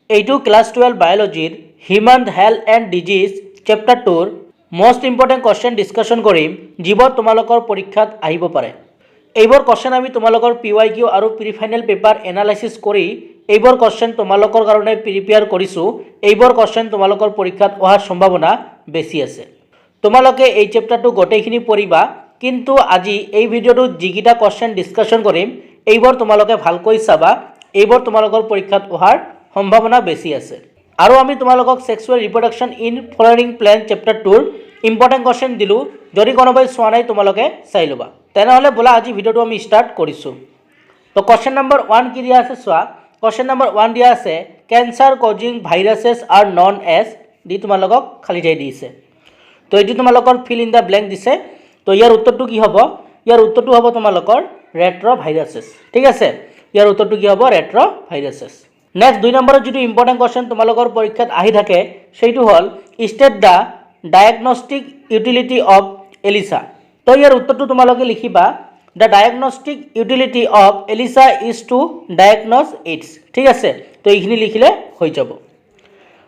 এইটো ক্লাছ 12 বায়োলজিৰ human health and disease chapter 2ৰ মোষ্ট ইম্পৰ্টেণ্ট কুৱেশ্যন ডিছকাশ্যন কৰিম যিবোৰ তোমালোকৰ পৰীক্ষাত আহিব পাৰে। এইবোৰ কুৱেশ্যন আমি তোমালোকৰ PYQ আৰু প্ৰি ফাইনেল পেপাৰ এনালাইচিছ কৰি এইবোৰ কুৱেশ্যন তোমালোকৰ কাৰণে প্ৰিপেয়াৰ কৰিছোঁ। এইবোৰ কুৱেশ্যন তোমালোকৰ পৰীক্ষাত অহাৰ সম্ভাৱনা বেছি আছে। তোমালোকে এই চেপ্টাৰটো গোটেইখিনি পঢ়িবা, কিন্তু আজি এই ভিডিঅ'টোত যিকেইটা কুৱেশ্যন ডিছকাশ্যন কৰিম এইবোৰ তোমালোকে ভালকৈ চাবা। এইবোৰ তোমালোকৰ পৰীক্ষাত অহাৰ সম্ভাৱনা বেছি আছে। আৰু আমি তোমালোকক sexual reproduction in flowering plant chapter 2ৰ ইম্পৰ্টেণ্ট কুৱেশ্যন দিলোঁ। যদি কোনোবাই চোৱা নাই তোমালোকে চাই ল'বা। তেনেহ'লে বোলা আজি ভিডিঅ'টো আমি ষ্টাৰ্ট কৰিছোঁ। তো কুৱেশ্যন নম্বৰ 1 কি দিয়া আছে চোৱা। কুৱেশ্যন নম্বৰ 1 দিয়া আছে cancer causing viruses are known as the তোমালোকক খালী ঠাই দিছে। তো এইটো তোমালোকৰ ফিল ইন দ্য ব্লেংক দিছে। তো ইয়াৰ উত্তৰটো কি হ'ব? ইয়াৰ উত্তৰটো হ'ব তোমালোকৰ ৰেট্ৰ' ভাইৰাছেছ। ঠিক আছে, ইয়াৰ উত্তৰটো কি হ'ব? Retro' viruses. নেক্সট 2 নম্বৰত যিটো ইম্পৰ্টেণ্ট কুৱেশ্যন তোমালোকৰ পৰীক্ষাত আহি থাকে সেইটো হ'ল state the diagnostic utility of ELISA. তো ইয়াৰ উত্তৰটো তোমালোকে লিখিবা the diagnostic utility of ELISA is to diagnose AIDS. ঠিক আছে, তো এইখিনি লিখিলে হৈ যাব।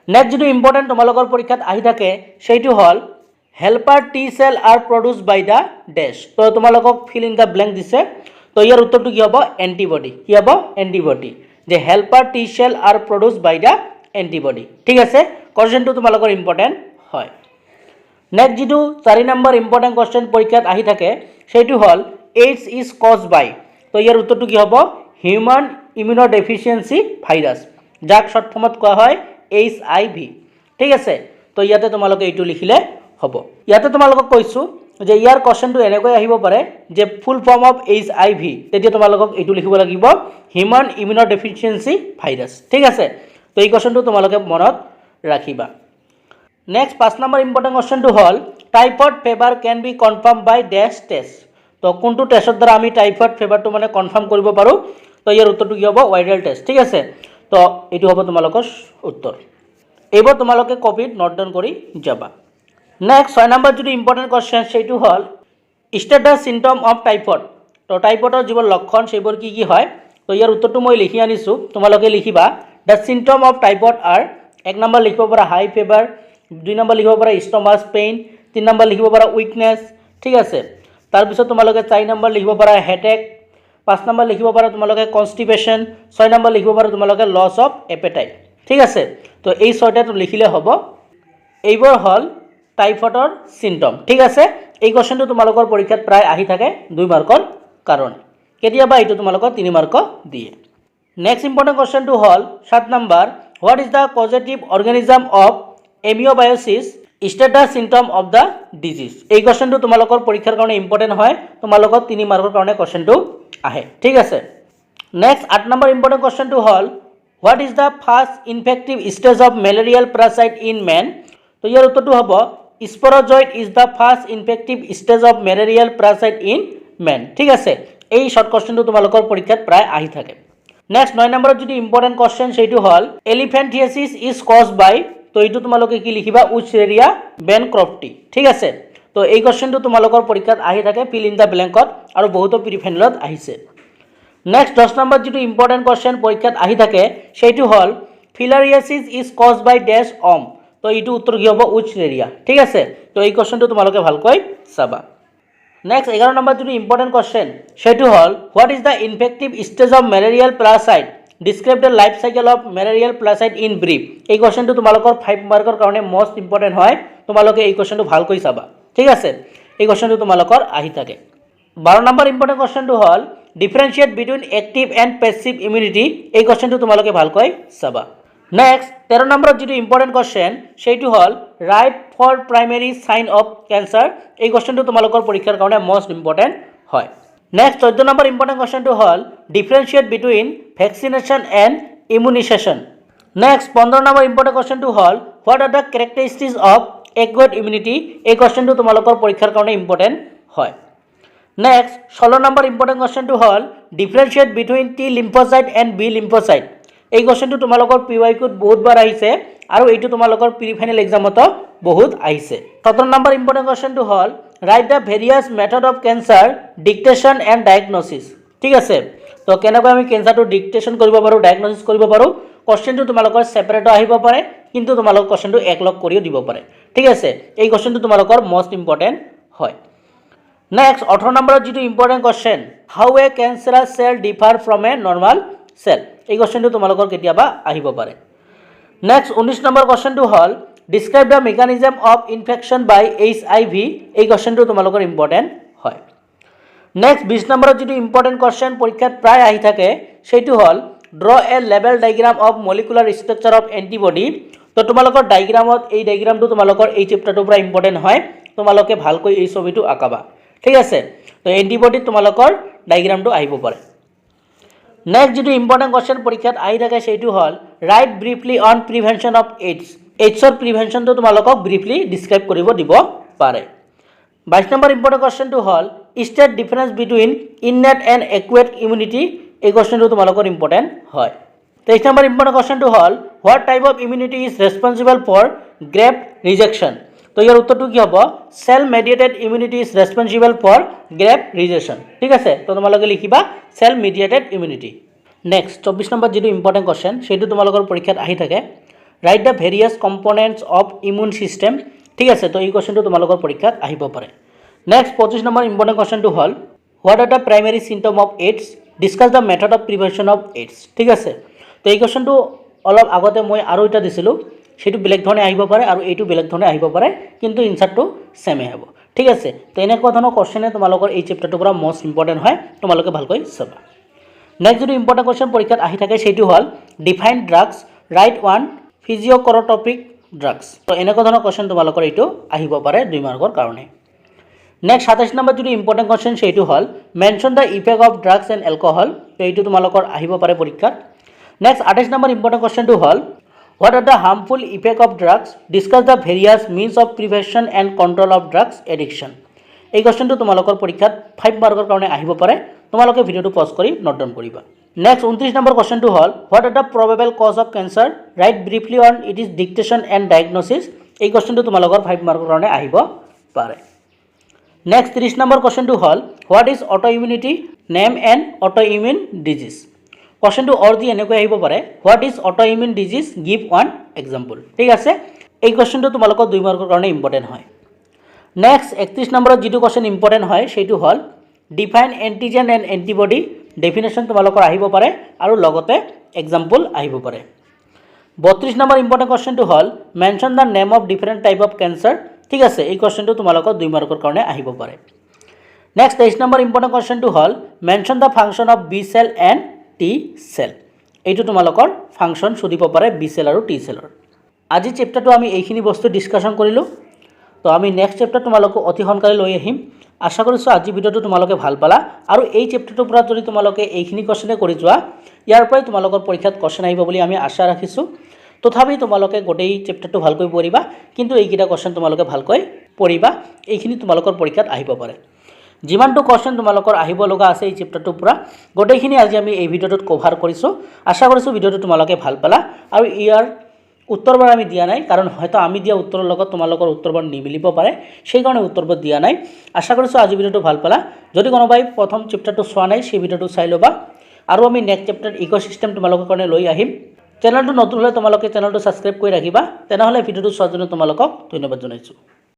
নেক্সট যিটো ইম্পৰ্টেণ্ট তোমালোকৰ পৰীক্ষাত আহি থাকে সেইটো হ'ল helper T cell are produce by the days. তো তোমালোকক ফিল ইন দ্য ব্লেংক দিছে। তো ইয়াৰ উত্তৰটো কি হ'ব? এণ্টিবডি। কি হ'ব? এণ্টিবডি। যে helper T cell are produce by the antibody. ঠিক আছে, কুৱেশ্যনটো তোমালোকৰ ইম্পৰ্টেণ্ট হয়। নেক্সট যিটো 4 নম্বৰ ইম্পৰ্টেণ্ট কুৱেশ্যন পৰীক্ষাত আহি থাকে সেইটো হ'ল এইডছ ইজ কজ বাই। তো ইয়াৰ উত্তৰটো কি হ'ব? হিউম্যান ইমিউন'ডেফিচিয়েঞ্চি ভাইৰাছ, যাক শ্বৰ্ট ফৰ্মত কোৱা হয় HIV। ঠিক আছে, তো ইয়াতে তোমালোকে এইটো লিখিলে হ'ব। ইয়াতে তোমালোকক কৈছোঁ যে ইয়াৰ কুৱেশ্যনটো এনেকৈ আহিব পাৰে যে ফুল ফৰ্ম অফ HIV, তেতিয়া তোমালোকক এইটো লিখিব লাগিব হিউম্যান ইমিউন'ডেফিচিয়েঞ্চি ভাইৰাছ। ঠিক আছে, তো এই কুৱেশ্যনটো তোমালোকে মনত ৰাখিবা। নেক্সট 5 নম্বৰ ইম্পৰ্টেণ্ট কুৱেশ্যনটো হ'ল typhoid fever can be confirm by this test. তো কোনটো টেষ্টৰ দ্বাৰা আমি টাইফয়েড ফিভাৰটো মানে কনফাৰ্ম কৰিব পাৰোঁ? তো ইয়াৰ উত্তৰটো কি হ'ব? ৱাইৰেল টেষ্ট। ঠিক আছে, তো এইটো হ'ব তোমালোকৰ উত্তৰ। এইবোৰ তোমালোকে কপিত নোট ডাউন কৰি যাবা। নেক্সট 6 নম্বৰ যিটো ইম্পৰ্টেণ্ট কুৱেশ্যন সেইটো হ'ল state the symptom of typhoid. তো টাইফয়েডৰ যিবোৰ লক্ষণ সেইবোৰ কি কি হয়? তো ইয়াৰ উত্তৰটো মই লিখি আনিছোঁ, তোমালোকে লিখিবা দ্য চিম্পটম অফ টাইফয়েড আৰ 1 নম্বৰ লিখিব পাৰা হাই ফিভাৰ, 2 নম্বৰ লিখিব পাৰা ষ্টমাচ পেইন, 3 নম্বৰ লিখিব পাৰা উইকনেছ। ঠিক আছে, তাৰপিছত তোমালোকে 4 নম্বৰ লিখিব পাৰা হেডেক, 5 নম্বৰ লিখিব পাৰা তোমালোকে কনষ্টিপেশ্যন, 6 নম্বৰ লিখিব পাৰা তোমালোকে লছ অফ এপেটাইট। ঠিক আছে, তো এই 6টাটো লিখিলে হ'ব। এইবোৰ হ'ল টাইফয়েডৰ চিম্পটম। ঠিক আছে, এই কুৱেশ্যনটো তোমালোকৰ পৰীক্ষাত প্ৰায় আহি থাকে 2 মাৰ্কৰ কাৰণে, কেতিয়াবা এইটো তোমালোকৰ 3 মাৰ্কৰ দিয়ে। নেক্সট ইম্পৰ্টেণ্ট কুৱেশ্যনটো হ'ল 7 number what is the positive organism of amoebiasis state the symptom of the disease. এই কুৱেশ্যনটো তোমালোকৰ পৰীক্ষাৰ কাৰণে ইম্পৰ্টেণ্ট হয়, তোমালোকৰ 3 মাৰ্কৰ কাৰণে কুৱেশ্যনটো আহে। ঠিক আছে, নেক্সট 8 নম্বৰ ইম্পৰ্টেণ্ট কুৱেশ্যনটো হ'ল what is the first infective stage of malarial parasite in man. তো ইয়াৰ উত্তৰটো হ'ব sporozoite is the first infective stage of malarial parasite in man. ঠিক আছে, এই শ্বৰ্ট কুৱেশ্যনটো তোমালোকৰ পৰীক্ষাত প্ৰায় আহি থাকে। নেক্সট 9 নম্বৰত যিটো ইম্পৰ্টেণ্ট কুৱেশ্যন সেইটো হ'ল এলিফেণ্টিয়াচিছ ইজ কজ বাই। তো এইটো তোমালোকে কি লিখিবা? উইচেৰিয়া বেনক্ৰফটি। ঠিক আছে, তো এই কুৱেশ্যনটো তোমালোকৰ পৰীক্ষাত আহি থাকে ফিল ইন দ্য ব্লেংকত, আৰু বহুতো প্ৰি ফাইনেলত আহিছে। নেক্সট 10 নম্বৰ যিটো ইম্পৰ্টেণ্ট কুৱেশ্যন পৰীক্ষাত আহি থাকে সেইটো হ'ল ফিলাৰিয়াচিছ ইজ কজ বাই ডেছ অম। তো এইটো উত্তৰ কি হ'ব? উইচেৰিয়া। ঠিক আছে, তো এই কুৱেশ্যনটো তোমালোকে ভালকৈ চাবা। নেক্সট 11 নম্বৰ যিটো ইম্পৰ্টেণ্ট কুৱেশ্যন সেইটো হ'ল what is the infective stage of malarial parasite describe the life cycle of malarial parasite in brief. এই কুৱেশ্যনটো তোমালোকৰ 5 মাৰ্কৰ কাৰণে মষ্ট ইম্পৰ্টেণ্ট হয়, তোমালোকে এই কুৱেশ্যনটো ভালকৈ চাবা। ঠিক আছে, এই কুৱেশ্যনটো তোমালোকৰ আহি থাকে। 12 নম্বৰ ইম্পৰ্টেণ্ট কুৱেশ্যনটো হ'ল differentiate between active and passive immunity. এই কুৱেশ্যনটো তোমালোকে ভালকৈ চাবা। নেক্সট 13 নম্বৰত যিটো ইম্পৰ্টেণ্ট কুৱেশ্যন সেইটো হ'ল write for primary sign of cancer. এই কুৱেশ্যনটো তোমালোকৰ পৰীক্ষাৰ কাৰণে মষ্ট ইম্পৰ্টেণ্ট হয়। নেক্সট 14 নম্বৰ ইম্পৰ্টেণ্ট কুৱেশ্যনটো হ'ল differentiate between vaccination and immunization. Next 15 number important কুৱেশ্যনটো হ'ল what are the characteristics of acquired immunity. এই কুৱেশ্যনটো তোমালোকৰ পৰীক্ষাৰ কাৰণে ইম্পৰ্টেণ্ট হয়। নেক্সট 16 নম্বৰ ইম্পৰ্টেণ্ট কুৱেশ্যনটো হ'ল differentiate between T lymphocyte and B lymphocyte. এই কুৱেশ্যনটো তোমালোকৰ PYQত বহুতবাৰ আহিছে, আৰু এইটো তোমালোকৰ প্ৰি ফাইনেল এক্সামতো বহুত আহিছে। 17 নম্বৰ ইম্পৰ্টেণ্ট কুৱেশ্যনটো হ'ল write the various method of cancer detection and diagnosis. ঠিক আছে, তো কেনেকৈ আমি কেঞ্চাৰটো ডিক্টেশ্যন কৰিব পাৰোঁ, ডায়েগনচিছ কৰিব পাৰোঁ, কোশ্চেনটো তোমালোকৰ সেপাৰেটো আহিব পাৰে কিন্তু তোমালোক কোশ্চেনটো একলগ কৰিও দিব পাৰে ঠিক আছে এই কোশ্চেনটো তোমালোকৰ মোস্ট ইম্পৰ্টেন্ট হয় নেক্সট 18 নম্বৰৰ যেটো important question how a cancerous cell differ from a normal cell এই কোশ্চেনটো তোমালোকৰ কেতিয়াবা আহিব পাৰে নেক্সট 19 নম্বৰ কোশ্চেনটো হল describe the mechanism of infection by HIV এই কোশ্চেনটো তোমালোকৰ ইম্পৰ্টেন্ট হয় নেক্সট 20 নম্বৰৰ যেটো ইম্পৰ্টেন্ট কোশ্চেন পৰীক্ষাত প্ৰায় আহি থাকে সেইটো হল ড্ৰ এ লেভেল diagram of molecular structure of antibody তো তোমালোকৰ ডায়াগ্ৰামত এই ডায়াগ্ৰামটো তোমালোকৰ এই চেপ্টাৰটোৰ পৰা ইম্পৰ্টেন্ট হয় তোমালোকে ভালকৈ এই ছবিটো আঁকাবা ঠিক আছে তো এন্টিবডি তোমালোকৰ ডায়াগ্ৰামটো আহিব পাৰে নেক্সট যেটো ইম্পৰ্টেন্ট কোশ্চেন পৰীক্ষাত আহি থাকে সেইটো হল write briefly on prevention of AIDS এইডছৰ প্ৰিভেনশনটো তোমালোকক ব্ৰিফলি ডিসক্ৰাইব কৰিব দিব পাৰে 22 নম্বৰ ইম্পৰ্টেন্ট কোশ্চেনটো হল state difference between innate and acquired immunity এই কোশ্চেনটো তোমালোকৰ ইম্পৰ্টেন্ট হয় 23 নম্বৰ ইম্পৰ্টেন্ট কোশ্চেনটো হল what type of immunity is responsible for graft rejection তো ইয়াৰ উত্তৰটো কি হ'ব cell mediated immunity is responsible for graft rejection ঠিক আছে তো তোমালোকে লিখিবা cell mediated immunity next 24 number যেটো ইম্পৰ্টেন্ট কোশ্চেন সেইটো তোমালোকৰ পৰীক্ষাত আহি থাকে write the various components of immune system ঠিক আছে তো এই কোশ্চেনটো তোমালোকৰ পৰীক্ষাত আহিব পাৰে নেক্সট 25 নম্বৰ ইম্পৰ্টেন্ট কোশ্চেনটো হল what are the primary symptom of AIDS discuss the method of prevention of AIDS ঠিক আছে তো এই কোশ্চেনটো অলপ আগতে মই আৰু এটা দিছিলো সেটো বেলেগ ধৰণে আহিব পাৰে আৰু এইটো বেলেগ ধৰণে আহিব পাৰে কিন্তু আনসাৰটো সেমে হ'ব ঠিক আছে তো এনেকুৱা ধৰণৰ কোশ্চেনে তোমালোকৰ এই চেপ্টাৰটোৰ পৰা মোস্ট ইম্পৰ্টেন্ট হয় তোমালোকে ভালকৈ চাবা নেক্সট যেটো ইম্পৰ্টেন্ট কোশ্চেন পৰীক্ষাত আহি থাকে সেইটো হল define drugs write one psychotropic drugs তো এনেকুৱা ধৰণৰ কোশ্চেন তোমালোকৰ এইটো আহিব পাৰে 2 মাৰ্কৰ কাৰণে নেক্সট 27 নম্বৰ যেটো ইম্পৰ্টেন্ট কোশ্চেন সেইটো হল mention the effect of drugs and alcohol তো এইটো তোমালোকৰ আহিব পাৰে পৰীক্ষাত নেক্সট 28 নম্বৰ ইম্পৰ্টেন্ট কোশ্চেনটো হল What are the harmful effects of drugs? Discuss the various means of prevention and control of drugs addiction. এই কোশ্চেনটো তোমালোকৰ পৰীক্ষাত 5 মাৰ্কৰ কাৰণে আহিব পাৰে তোমালোকে ভিডিওটো পজ কৰি নোট ডাউন কৰিবা নেক্সট 29 নম্বৰ কোশ্চেনটো হল What are the probable cause of cancer? Write briefly on its detection and diagnosis. এই কোশ্চেনটো তোমালোকৰ 5 মাৰ্কৰ কাৰণে আহিব পাৰে নেক্সট 30 নম্বৰ কোশ্চেনটো হল What is autoimmunity? Name an autoimmune disease. কোশ্চেনটো অৰ্দি এনেকৈ আহিব পাৰে what is autoimmune disease give one example ঠিক আছে এই কোশ্চেনটো তোমালোকৰ 2 মাৰ্কৰ কাৰণে ইম্পৰ্টেন্ট হয় নেক্সট 31 নম্বৰত যেটো কোশ্চেন ইম্পৰ্টেন্ট হয় সেইটো হল define antigen and antibody definition তোমালোকৰ আহিব পাৰে আৰু লগতে এক্সাম্পল আহিব পাৰে 32 নম্বৰ ইম্পৰ্টেন্ট কোশ্চেনটো হল mention the name of different type of cancer ঠিক আছে এই কোশ্চেনটো তোমালোকৰ 2 মাৰ্কৰ কাৰণে আহিব পাৰে নেক্সট 23 নম্বৰ ইম্পৰ্টেন্ট কোশ্চেনটো হল mention the function of B cell and T cell এইটো তোমালোকৰ ফাংচন সুধিব পাৰে বি সেল আৰু টি সেলৰ আজি চেপ্টাৰটো আমি এইখিনি বস্তু ডিসকাশন কৰিলো তো আমি নেক্সট চেপ্টাৰ তোমালোকক অতি সোনকালে লৈ আহিম আশা কৰিছো আজি ভিডিওটো তোমালোকে ভাল পালা আৰু এই চেপ্টাৰটোৰ পৰা যদি তোমালোকে এইখিনি কোশ্চেনে কৰি যোৱা ইয়াৰ পৰাই তোমালোকৰ পৰীক্ষাত কোশ্চেন আহিব বুলি আমি আশা ৰাখিছো তথাপি তোমালোকে গোটেই চেপ্টাৰটো ভালকৈ পঢ়িবা কিন্তু এইকিটা কোশ্চেন তোমালোকে ভালকৈ পঢ়িবা এইখিনি তোমালোকৰ পৰীক্ষাত আহিব পাৰে যিমানটো কোশ্চেন তোমালোকৰ আহিব লগা আছে এই চেপ্টাৰটোৰ পৰা গোটেইখিনি আজি আমি এই ভিডিওটোত কভাৰ কৰিছো আশা কৰিছো ভিডিওটো তোমালোকে ভাল পালা আৰু ইয়াৰ উত্তৰবোৰ আমি দিয়া নাই কাৰণ হয়তো আমি দিয়া উত্তৰৰ লগত তোমালোকৰ উত্তৰবোৰ নিমিলিব পাৰে সেই কাৰণে উত্তৰবোৰ দিয়া নাই আশা কৰিছো আজি ভিডিওটো ভাল পালা যদি কোনোবাই প্ৰথম চেপ্টাৰটো চোৱা নাই সেই ভিডিওটো চাই লবা আৰু আমি নেক্সট চেপ্টাৰ ইকোসিস্টেম তোমালোকৰ কাৰণে লৈ আহিম চেনেলটো নতুন হলে তোমালোকে চেনেলটো সাবস্ক্ৰাইব কৰি ৰাখিবা তেনেহলে ভিডিওটো চোৱাৰ জন্য তোমালোকক ধন্যবাদ জনাইছো